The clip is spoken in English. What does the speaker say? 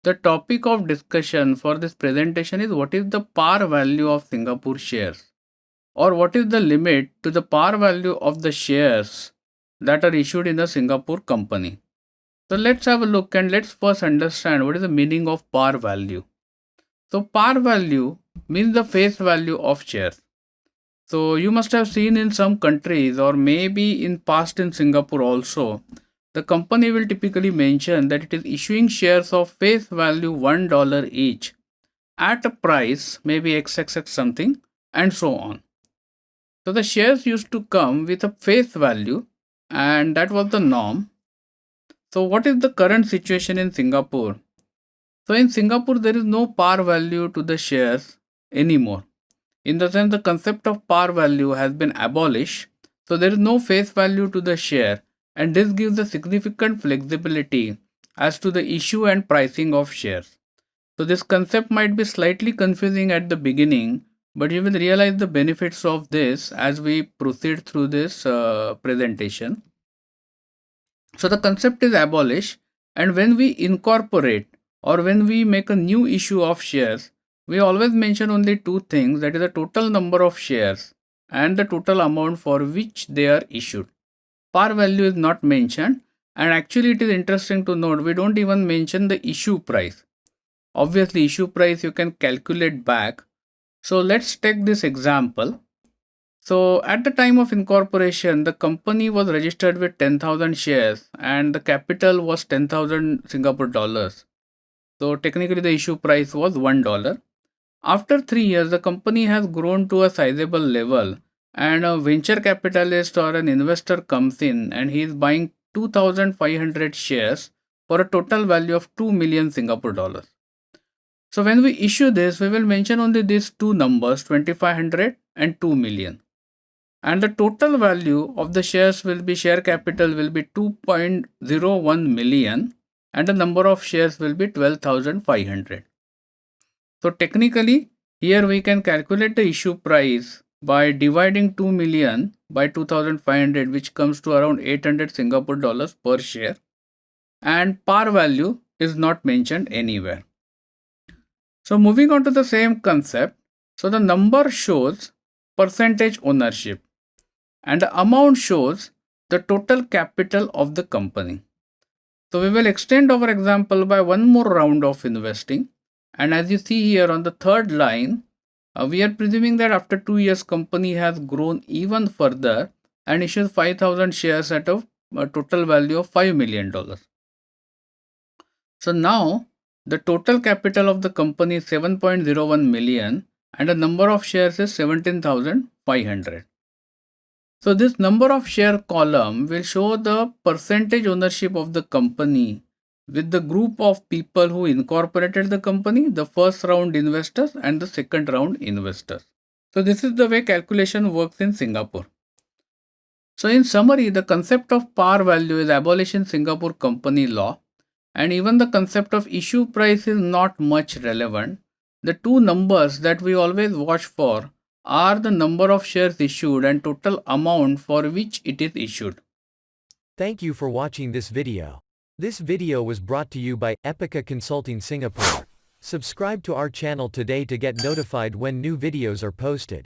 The topic of discussion for this presentation is what is the par value of Singapore shares, or what is the limit to the par value of the shares that are issued in a Singapore company. So let's have a look and let's first understand what is the meaning of par value. So par value means the face value of shares. So you must have seen in some countries or maybe in past in Singapore also, the company will typically mention that it is issuing shares of face value $1 each at a price maybe XXX something and so on. So the shares used to come with a face value and that was the norm. So what is the current situation in Singapore? So in Singapore there is no par value to the shares anymore. In the sense the concept of par value has been abolished. So there is no face value to the share and this gives a significant flexibility as to the issue and pricing of shares. So this concept might be slightly confusing at the beginning, but you will realize the benefits of this as we proceed through this presentation. So the concept is abolished, and when we incorporate or when we make a new issue of shares, we always mention only two things, that is the total number of shares and the total amount for which they are issued. Par value is not mentioned, and actually it is interesting to note we don't even mention the issue price. Obviously, issue price you can calculate back. So let's take this example. So at the time of incorporation, the company was registered with 10,000 shares and the capital was 10,000 Singapore dollars. So technically the issue price was $1. After 3 years, the company has grown to a sizable level and a venture capitalist or an investor comes in and he is buying 2,500 shares for a total value of 2 million Singapore dollars. So when we issue this, we will mention only these two numbers, 2,500 and 2 million. And the total value of the shares will be, share capital will be 2.01 million and the number of shares will be 12,500. So technically here we can calculate the issue price by dividing 2 million by 2,500, which comes to around 800 Singapore dollars per share, and par value is not mentioned anywhere. So moving on to the same concept, so the number shows percentage ownership and the amount shows the total capital of the company. So we will extend our example by one more round of investing, and as you see here on the third line, we are presuming that after 2 years company has grown even further and issues 5,000 shares at a total value of $5 million. So now the total capital of the company is 7.01 million and the number of shares is 17,500. So this number of share column will show the percentage ownership of the company with the group of people who incorporated the company, the first round investors and the second round investors. So this is the way calculation works in Singapore. So in summary, the concept of par value is abolished in Singapore company law, and even the concept of issue price is not much relevant. The two numbers that we always watch for are the number of shares issued and total amount for which it is issued. Thank you for watching this video. This video was brought to you by Epica Consulting Singapore. Subscribe to our channel today to get notified when new videos are posted.